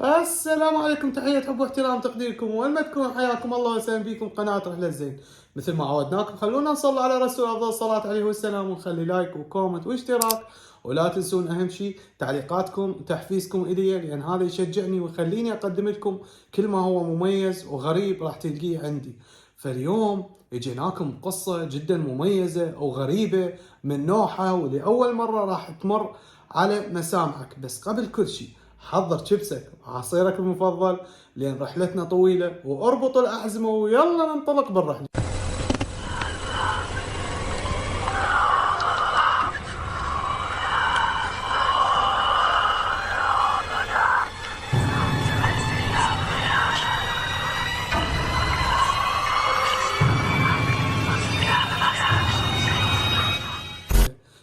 السلام عليكم، تحية حب واحترام تقديركم، وين ما تكونوا حياكم الله وسهلا بكم قناة رحلة زين. مثل ما عودناكم خلونا نصلي على رسول أفضل الصلاة عليه والسلام، ونخلي لايك وكومنت واشتراك، ولا تنسون أهم شيء تعليقاتكم وتحفيزكم إلي، لأن هذا يشجعني ويخليني أقدم لكم كل ما هو مميز وغريب راح تلقيه عندي. فاليوم جيناكم قصة جدا مميزة وغريبة من نوعها، ولأول مرة راح تمر على مسامعك. بس قبل كل شيء حضر شيبسك وعصيرك المفضل، لأن رحلتنا طويلة، واربط الأحزمة ويلا ننطلق بالرحلة.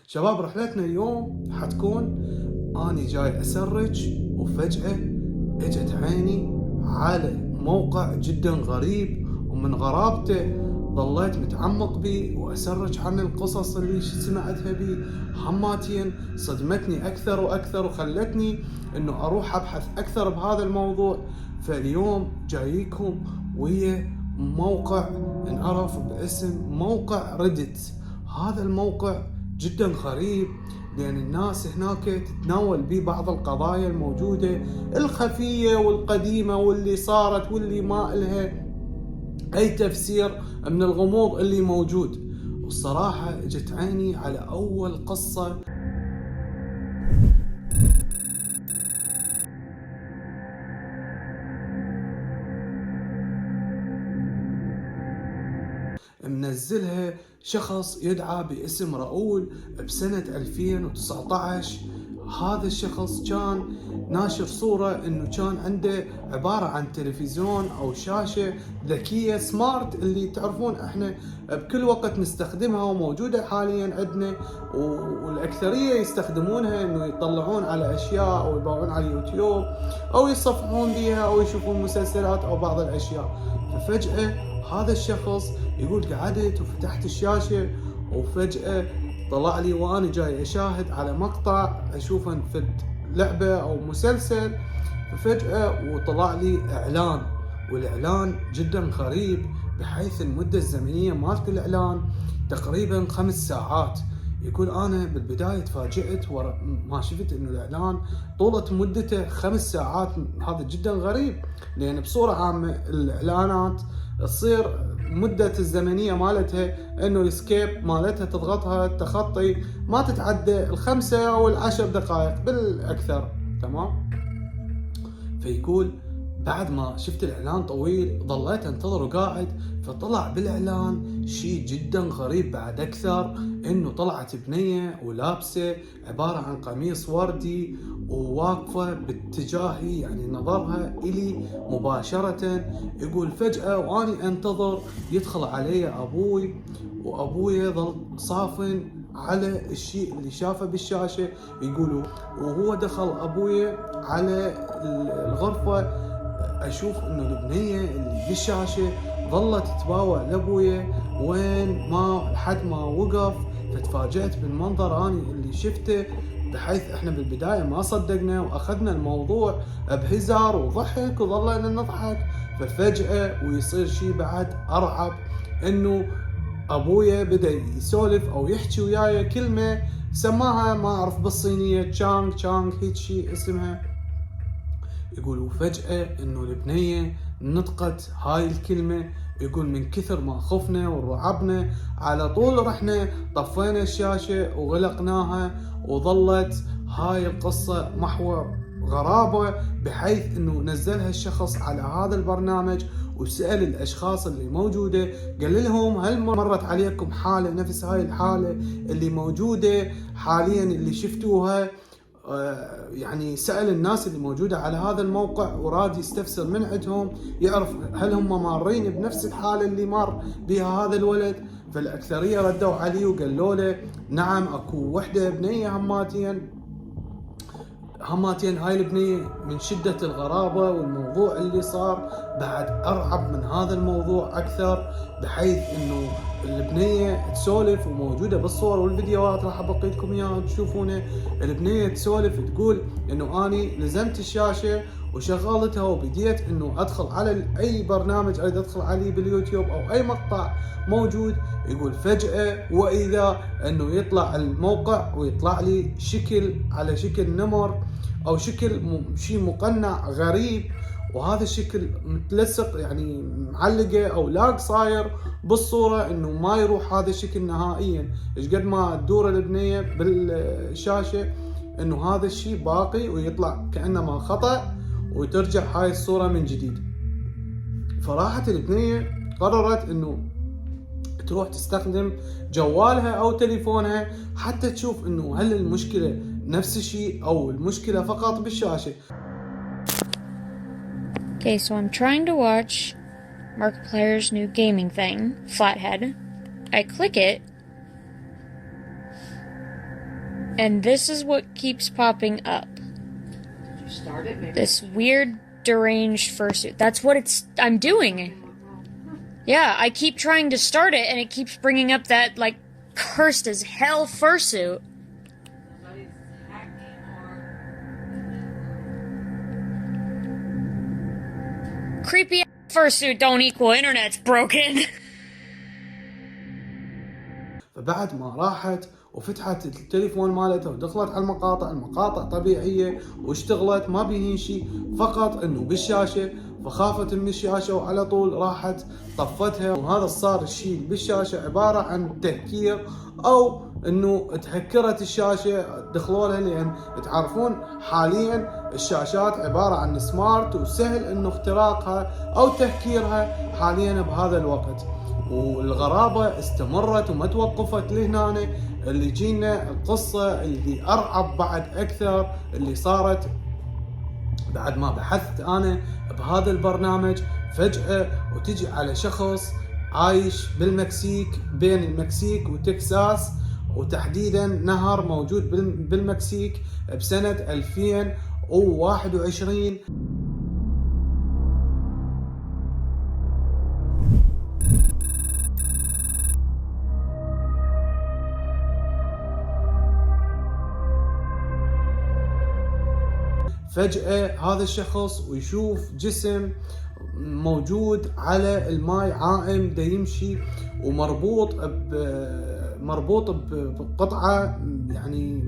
شباب، رحلتنا اليوم حتكون اني جاي اسرج، وفجأة اجت عيني على موقع جدا غريب، ومن غرابته ظليت متعمق بي واسرج عن القصص اللي سمعتها بي. حماتين صدمتني اكثر واكثر، وخلتني انه اروح ابحث اكثر بهذا الموضوع. فاليوم جايكم ويا موقع انعرف باسم موقع ريدت. هذا الموقع جدا غريب، لأن الناس هناك تتناول به بعض القضايا الموجودة الخفية والقديمة، واللي صارت واللي ما إلها أي تفسير من الغموض اللي موجود. والصراحة جت عيني على أول قصة منزلها شخص يدعى باسم راؤول بسنة 2019. هذا الشخص كان ناشر صورة انه كان عنده عبارة عن تلفزيون او شاشة ذكية سمارت، اللي تعرفون احنا بكل وقت نستخدمها وموجودة حاليا عندنا، والاكثرية يستخدمونها انه يطلعون على اشياء او يباعون على اليوتيوب او يصفحون بها او يشوفون مسلسلات او بعض الاشياء. ففجأة هذا الشخص يقول قعدت وفتحت الشاشة، وفجأة طلع لي وانا جاي اشاهد على مقطع اشوفه في لعبة او مسلسل. ففجأة وطلع لي اعلان، والاعلان جدا غريب، بحيث المدة الزمنية مالت الاعلان تقريبا 5 ساعات. يقول انا بالبداية تفاجأت ورا ما شفت انه الاعلان طولة مدته 5 ساعات. هذا جدا غريب، لان بصورة عامة الاعلانات تصير مدة الزمنية مالتها انه السكيب مالتها تضغطها التخطي ما تتعدى 5 أو 10 دقائق بالاكثر، تمام؟ فيقول بعد ما شفت الاعلان طويل ظليت انتظر وقاعد، فطلع بالاعلان شيء جدا غريب بعد اكثر، انه طلعت بنية ولابسة عبارة عن قميص وردي وواقفة باتجاهي، يعني نظرها الي مباشرة. يقول فجأة واني انتظر يدخل علي ابوي، وابوي ظل صافن على الشيء اللي شافه بالشاشة. يقولوا وهو دخل ابوي على الغرفة اشوف انه البنية اللي بالشاشة ظلت تباوع لابويا وين ما لحد ما وقف. فتفاجأت بالمنظر اني اللي شفته، بحيث احنا بالبداية ما صدقنا واخذنا الموضوع بهزار وضحك وظلينا نضحك. ففجأة ويصير شيء بعد ارعب، انه ابويا بدأ يسولف او يحكي وياي كلمة سماها ما اعرف بالصينية تشانغ تشانغ هيك شيء اسمها. يقول وفجأة انه البنية نطقت هاي الكلمة. يقول من كثر ما خفنا ورعبنا على طول رحنا طفينا الشاشة وغلقناها، وظلت هاي القصة محور غرابة، بحيث انه نزلها الشخص على هذا البرنامج وسأل الاشخاص اللي موجودة، قال لهم هل مرت عليكم حالة نفس هاي الحالة اللي موجودة حاليا اللي شفتوها؟ يعني سأل الناس اللي موجودة على هذا الموقع وراد يستفسر من عندهم يعرف هل هم مارين بنفس الحالة اللي مر بها هذا الولد. فالأكثرية ردوا عليه وقالوا له نعم اكو وحدة بنية هماتين هاي البنية من شدة الغرابة والموضوع اللي صار بعد أرعب من هذا الموضوع أكثر، بحيث إنه البنية تسولف وموجودة بالصور والفيديوهات راح أبقيتكم إياها تشوفونه. البنية تسولف تقول إنه أني لزمت الشاشة وشغلتها وبديت انه ادخل على اي برنامج اريد ادخل عليه باليوتيوب او اي مقطع موجود، يقول فجأة واذا انه يطلع الموقع ويطلع لي شكل على شكل نمر او شكل شيء مقنع غريب، وهذا الشكل متلصق يعني معلقه او لاق صاير بالصوره انه ما يروح هذا الشكل نهائيا. ايش قد ما تدور البنيه بالشاشه انه هذا الشيء باقي ويطلع كانما خطأ وترجع هاي الصوره من جديد. فراحت البنيه قررت انه تروح تستخدم جوالها او تليفونها حتى تشوف انه هل المشكله نفس الشيء او المشكله فقط بالشاشه. Okay, so I'm trying to watch Markiplier's new gaming thing, Flathead. I click it, and this is what keeps popping up. Did you start it? Maybe. This weird, deranged fursuit. That's what I'm doing. Yeah, I keep trying to start it, and it keeps bringing up that, like, cursed as hell fursuit. Somebody's hacking or... Creepy fursuit don't equal internet's broken. فبعد ما راحت وفتحت التليفون مالتها ودخلت على المقاطع طبيعية واشتغلت ما بيهين شيء، فقط انه بالشاشة، فخافت من الشاشة وعلى طول راحت طفتها. وهذا صار الشيء بالشاشة عبارة عن تهكير او انه تهكرت الشاشة، دخلوا لها، لان تعرفون حاليا الشاشات عبارة عن سمارت وسهل انه اختراقها او تهكيرها حاليا بهذا الوقت. والغرابة استمرت وما توقفت لهنا، اللي جينا القصة اللي أرعب بعد أكثر اللي صارت بعد ما بحثت أنا بهذا البرنامج. فجأة وتجي على شخص عايش بالمكسيك، بين المكسيك وتكساس، وتحديدا نهر موجود بالمكسيك بسنة 2021. فجأة هذا الشخص ويشوف جسم موجود على الماء عائم دا يمشي ومربوط بقطعة يعني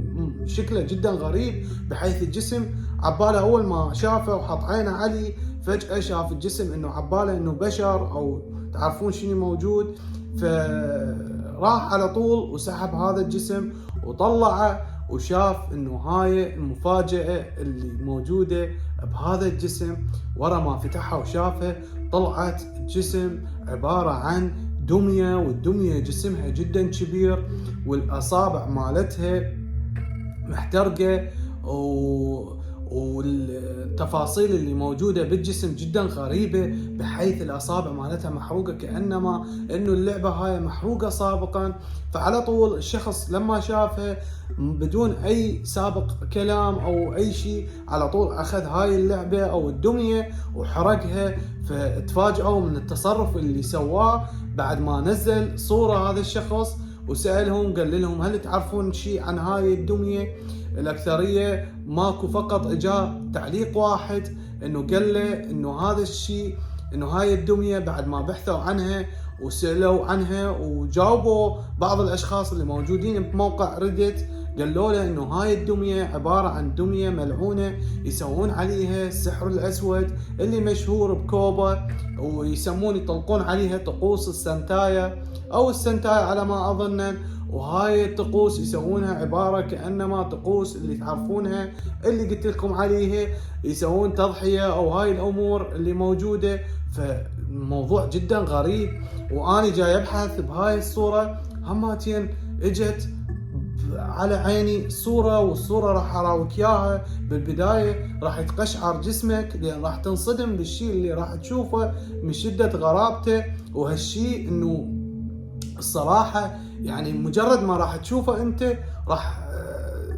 شكله جدا غريب، بحيث الجسم عباله اول ما شافه وحط عينه عليه فجأة شاف الجسم انه عباله انه بشر او تعرفون شنو موجود، فراح على طول وسحب هذا الجسم وطلعه وشاف انه هاي المفاجأة اللي موجودة بهذا الجسم. ورا ما فتحها وشافها طلعت جسم عبارة عن دمية، والدمية جسمها جدا كبير والاصابع مالتها محترقة، والتفاصيل اللي موجودة بالجسم جدا غريبة، بحيث الأصابع مالتها محروقة كأنما إنه اللعبة هاي محروقة سابقا. فعلى طول الشخص لما شافها بدون أي سابق كلام أو أي شيء على طول أخذ هاي اللعبة أو الدمية وحرقها. فتفاجئوا من التصرف اللي سواه بعد ما نزل صورة هذا الشخص وسألهم، قال لهم هل تعرفون شيء عن هاي الدمية؟ الأكثرية ماكو، فقط اجا تعليق واحد انه قال له انه هذا الشيء، انه هاي الدمية بعد ما بحثوا عنها وسألوا عنها وجاوبوا بعض الاشخاص اللي موجودين بموقع ريدت، قالوا له انه هاي الدمية عبارة عن دمية ملعونة يسوون عليها السحر الاسود اللي مشهور بكوبا، ويسمون يطلقون عليها طقوس السنتايا او السنتايا على ما اظن. وهاي الطقوس يسوونها عبارة كأنما طقوس اللي تعرفونها اللي قلت لكم عليها، يسوون تضحية او هاي الامور اللي موجودة. فموضوع جدا غريب، واني جاي ابحث بهاي الصورة هماتين اجت على عيني صورة، والصورة راح اراويك اياها. بالبداية راح يتقشعر جسمك لان راح تنصدم بالشيء اللي راح تشوفه من شدة غرابته. وهالشيء انه الصراحة يعني مجرد ما راح تشوفه انت راح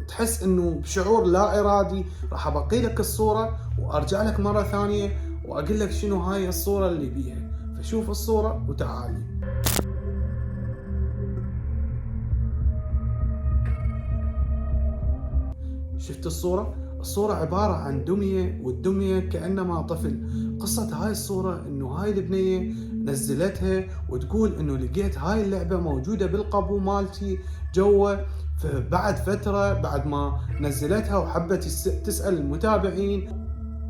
تحس انه بشعور لا ارادي. راح ابقي لك الصورة وارجع لك مرة ثانية واقول لك شنو هاي الصورة اللي بيها، فشوف الصورة وتعالي. شفت الصورة؟ الصورة عبارة عن دمية، والدمية كأنما طفل. قصة هاي الصورة انه هاي البنية نزلتها وتقول انه لقيت هاي اللعبة موجودة بالقبو مالتي جوا. فبعد فترة بعد ما نزلتها وحبت تسأل المتابعين،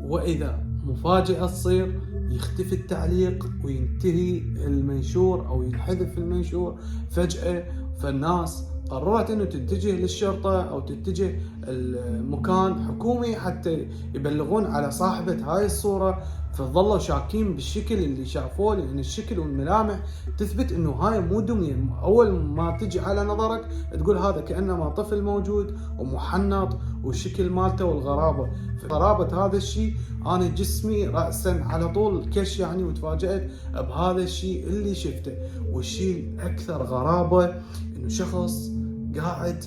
وإذا مفاجأة تصير، يختفي التعليق وينتهي المنشور أو ينحذف المنشور فجأة. فالناس قررت أنه تتجه للشرطة أو تتجه المكان حكومي حتى يبلغون على صاحبة هاي الصورة. فظلوا شاكين بالشكل اللي شافوه، لأن الشكل والملامح تثبت أنه هاي مو دمية. أول ما تجي على نظرك تقول هذا كأنما طفل موجود ومحنط، والشكل مالته والغرابة. غرابة هذا الشيء أنا جسمي رأسا على طول كش يعني، وتفاجأت بهذا الشيء اللي شفته. والشيء الأكثر غرابة إنه شخص قاعد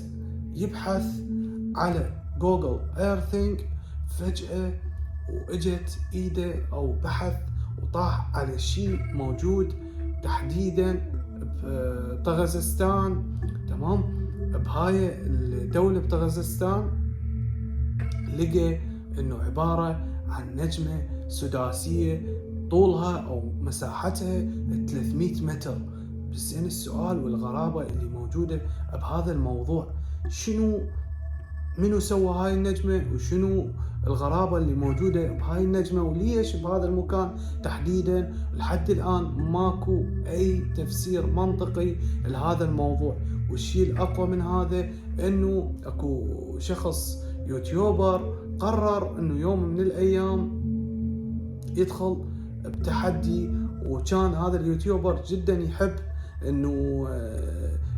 يبحث على جوجل ايرثينج، فجأة واجت ايده او بحث وطاح على شيء موجود تحديدا بطغزستان. تمام، بهاي الدولة بطغزستان لقى انه عبارة عن نجمة سداسية طولها او مساحتها 300 متر. بس يعني السؤال والغرابة اللي موجودة بهذا الموضوع، منو سوى هاي النجمة، وشنو الغرابة اللي موجودة بهاي النجمة، وليش بهذا المكان تحديدا؟ لحد الآن ماكو أي تفسير منطقي لهذا الموضوع. والشيء الأقوى من هذا إنه أكو شخص يوتيوبر قرر إنه يوم من الأيام يدخل بتحدي، وكان هذا اليوتيوبر جدا يحب إنه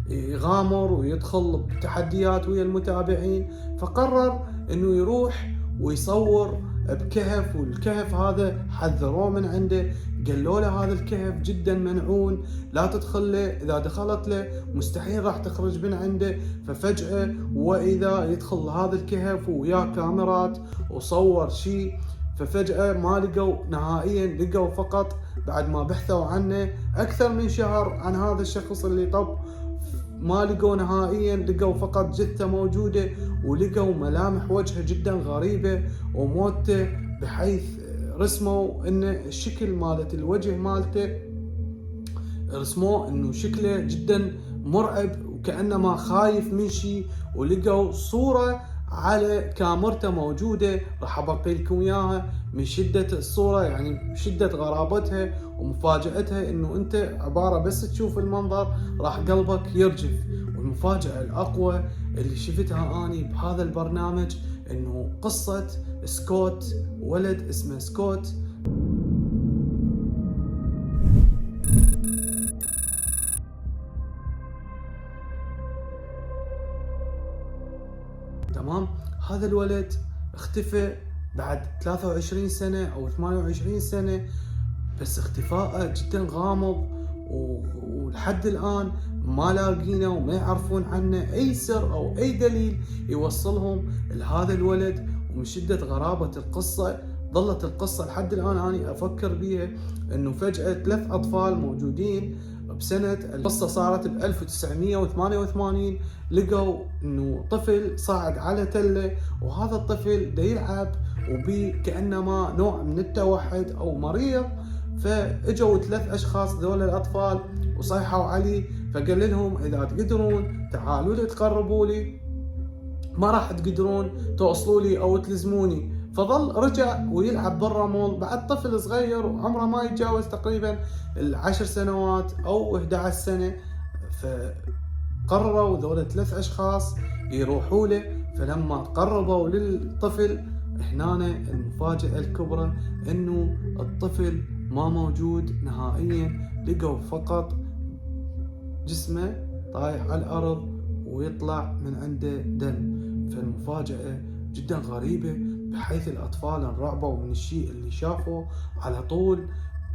يغامر ويدخل بتحديات ويا المتابعين. فقرر انه يروح ويصور بكهف، والكهف هذا حذروه من عنده، قالوا له هذا الكهف جدا منعون، لا تدخل له، اذا دخلت له مستحيل راح تخرج من عنده. ففجأة واذا يدخل هذا الكهف وياه كاميرات وصور شيء، ففجأة ما لقوا نهائيا، لقوا فقط بعد ما بحثوا عنه اكثر من شهر عن هذا الشخص اللي طب، ما لقوا نهائيا، لقوا فقط جثة موجودة، ولقوا ملامح وجهه جدا غريبة وموته، بحيث رسموا ان الشكل مالت الوجه مالته رسموه انه شكله جدا مرعب وكأنما خايف من شيء. ولقوا صورة على كاميرته موجودة، راح ابقي لكم اياها من شدة الصورة، يعني شدة غرابتها ومفاجأتها، انه انت عبارة بس تشوف المنظر راح قلبك يرجف. والمفاجأة الاقوى اللي شفتها اني بهذا البرنامج انه قصة سكوت، ولد اسمه سكوت. تمام، هذا الولد اختفى بعد 23 سنة او 28 سنة، بس اختفاءه جدا غامض، ولحد الان ما لاقينه وما يعرفون عنه اي سر او اي دليل يوصلهم لهذا الولد. ومن شدة غرابة القصة ظلت القصة لحد الان اني افكر بيها، انه فجأة 3 اطفال موجودين بسنة، القصة صارت ب 1988، لقوا انه طفل صاعد على تلة، وهذا الطفل دا يلعب وبي كأنما نوع من التوحد او مريض. فاجوا 3 اشخاص ذول الاطفال وصيحوا علي، فقال لهم اذا تقدرون تعالوا لي تقربوا لي، ما راح تقدرون توصلوا لي او تلزموني. فظل رجع ويلعب بالرمل، بعد طفل صغير وعمره ما يتجاوز تقريبا 10 سنوات او 11 سنة. فقرروا ذول 3 اشخاص يروحوا له. فلما قربوا للطفل، هنا المفاجأة الكبرى انه الطفل ما موجود نهائيا، لقوا فقط جسمه طايح على الارض ويطلع من عنده دم. فالمفاجأة جدا غريبة، بحيث الأطفال انرعبوا من الشيء اللي شافوا، على طول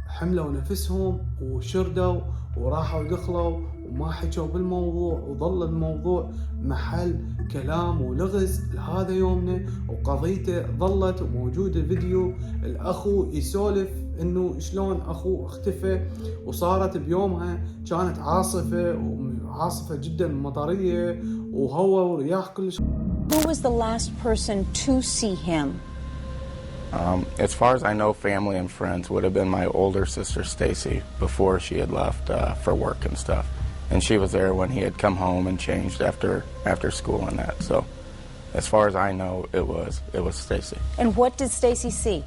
حملوا نفسهم وشردوا وراحوا دخلوا وما حكوا بالموضوع، وظل الموضوع محل كلام ولغز لهذا يومنا. وقضيته ظلت وموجودة فيديو الأخو يسولف انه شلون اخوه اختفى، وصارت بيومها كانت عاصفة جدا مطرية وهواء ورياح كلش Who was the last person to see him? As far as I know, family and friends would have been my older sister Stacy before she had left for work and stuff, and she was there when he had come home and changed after school and that. So, as far as I know, it was Stacy. And what did Stacy see?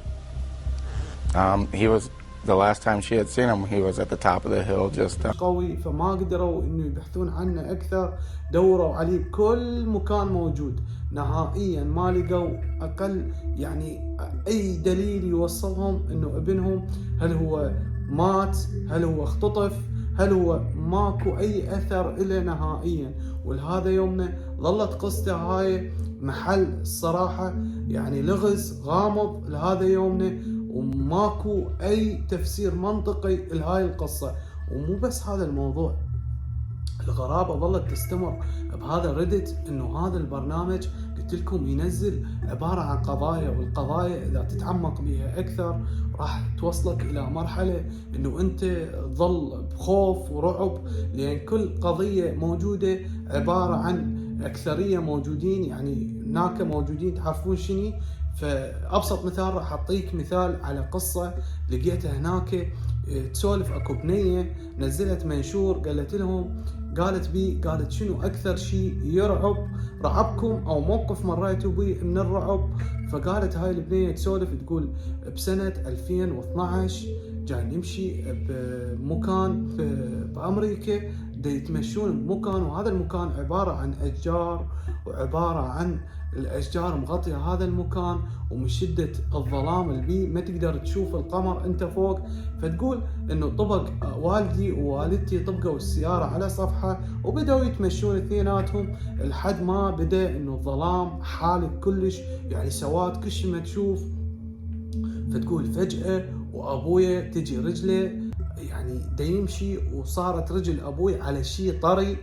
He was the last time she had seen him. He was at the top of the hill, just قوي، فما قدروا انه يبحثون عنه اكثر. دوروا عليه بكل مكان موجود، نهائيا ما لقوا اقل يعني اي دليل يوصلهم انه ابنهم، هل هو مات، هل هو اختطف، هل هو ماكو اي اثر له نهائيا. ولهذا يومنا ظلت قصته هاي محل الصراحة يعني لغز غامض لهذا يومنا، وماكو اي تفسير منطقي لهاي القصة. ومو بس هذا الموضوع، الغرابة ظلت تستمر بهذا الريدت، انه هذا البرنامج قلت لكم ينزل عبارة عن قضايا، والقضايا اذا تتعمق بها اكثر راح توصلك الى مرحلة انه انت تظل بخوف ورعب، لان كل قضية موجودة عبارة عن اكثرية موجودين، يعني هناك موجودين تعرفون شني. فابسط مثال راح اعطيك مثال على قصة لقيتها هناك، تسولف اكو بنية نزلت منشور قالت شنو اكثر شيء رعبكم او موقف مريتوا به من الرعب. فقالت هاي البنية تسولف تقول بسنة 2012 جاي نمشي بمكان بامريكا، يتمشون بمكان، وهذا المكان عبارة عن اشجار، وعبارة عن الاشجار مغطية هذا المكان، ومن شدة الظلام اللي بيه ما تقدر تشوف القمر انت فوق. فتقول انه طبق والدي ووالدتي طبقوا السيارة على صفحة وبدأوا يتمشون اثنيناتهم لحد ما بدأ انه الظلام حالك كلش، يعني سواد كلش ما تشوف. فتقول فجأة وابويا تجي رجله يعني دا يمشي، وصارت رجل ابوي على شيء طري،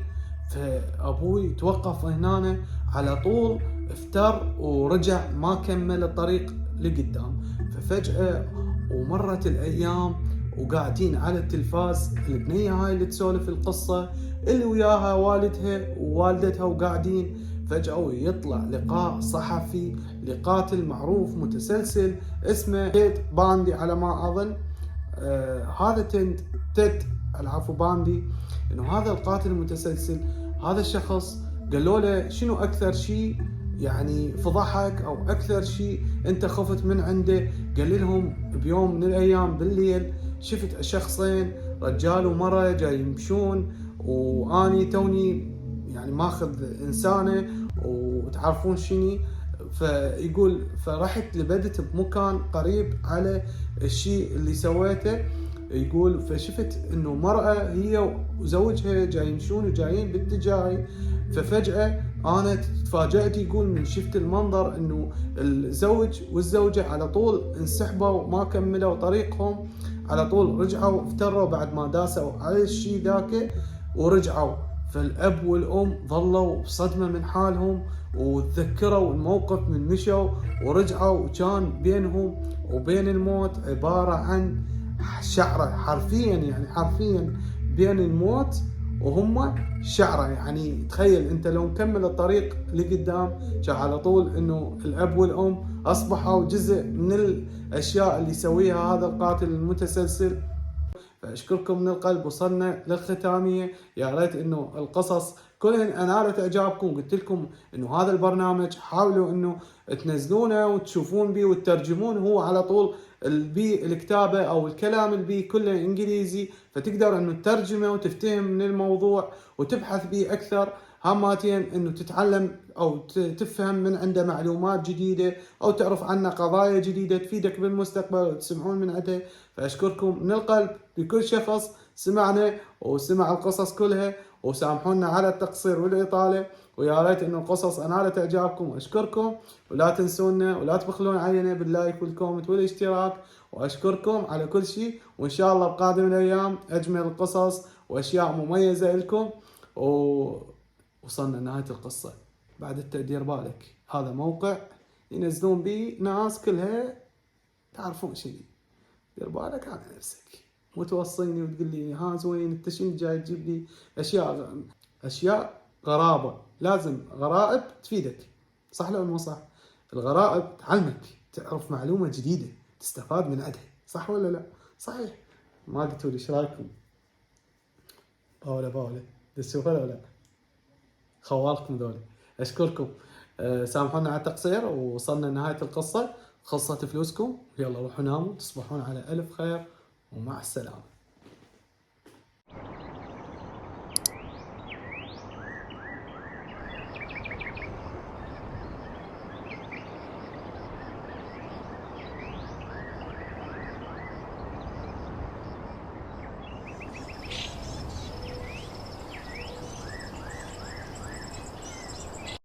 فابوي توقف هنا على طول افتر ورجع ما كمل الطريق لقدام. ففجأة ومرت الايام وقاعدين على التلفاز البنية هاي اللي تسولف القصة اللي وياها والدها ووالدتها، وقاعدين فجأة يطلع لقاء صحفي لقاتل معروف متسلسل اسمه تيد باندي على ما اظن. هذا تيد العفو باندي، انه هذا القاتل المتسلسل، هذا الشخص قالوا له شنو اكثر شيء يعني فضحك او اكثر شيء انت خفت من عنده. قال لهم بيوم من الايام بالليل شفت شخصين رجال ومرأة جاي يمشون، واني توني يعني ماخذ انسانة وتعرفون شني. فيقول فرحت لبدت بمكان قريب على الشيء اللي سويته، يقول فشفت انه مرأة هي وزوجها جاي يمشون وجايين باتجاهي. ففجأة انا تفاجأت، يقول من شفت المنظر انه الزوج والزوجة على طول انسحبوا وما كملوا طريقهم، على طول رجعوا افتروا بعد ما داسوا على الشيء ذاك ورجعوا. فالاب والام ظلوا بصدمة من حالهم، وتذكروا الموقف من مشوا ورجعوا، وكان بينهم وبين الموت عبارة عن شعرة، حرفيا بين الموت وهم شعرة. يعني تخيل انت لو مكمل الطريق لقدام كان على طول انه الاب والام اصبحوا جزء من الاشياء اللي يسويها هذا القاتل المتسلسل. فاشكركم من القلب، وصلنا للختامية. يا ريت انه القصص كلهن انالت اعجابكم. قلت لكم انه هذا البرنامج حاولوا انه تنزلونه وتشوفون بيه وتترجمون، هو على طول البي الكتابة او الكلام البي كله انجليزي، فتقدر انه تترجمه وتفتهم من الموضوع وتبحث به اكثر. هاماتين انه تتعلم او تفهم من عنده معلومات جديدة، او تعرف عنه قضايا جديدة تفيدك بالمستقبل وتسمعون من عنده. فاشكركم من القلب لكل شخص سمعنا وسمع القصص كلها، وسامحونا على التقصير والاطالة، ويا ريت انه القصص انالت اعجابكم. اشكركم، ولا تنسونا ولا تبخلون علينا باللايك والكومنت والاشتراك، واشكركم على كل شيء. وان شاء الله بقادم الايام اجمل القصص واشياء مميزة لكم. وصلنا نهاية القصة. بعد التقدير بالك هذا موقع ينزلون به ناس كلها تعرفون شنو، دير بالك على نفسك، مو توصيني وتقول لي ها زوين انت شنو جاي تجيب لي اشياء غرابة. لازم غرائب تفيدك. صح لو مو صح؟ الغرائب تعلمك، تعرف معلومة جديدة، تستفاد من عندها، صح ولا لا؟ صحيح. ما قلتوا لي ايش رايكم؟ باولا تشوفها ولا لا؟ خوالكم ذولي. اشكركم. سامحونا على التقصير، ووصلنا لنهاية القصة. خلصت فلوسكم، يلا روحوا ناموا، تصبحون على ألف خير، ومع السلامة.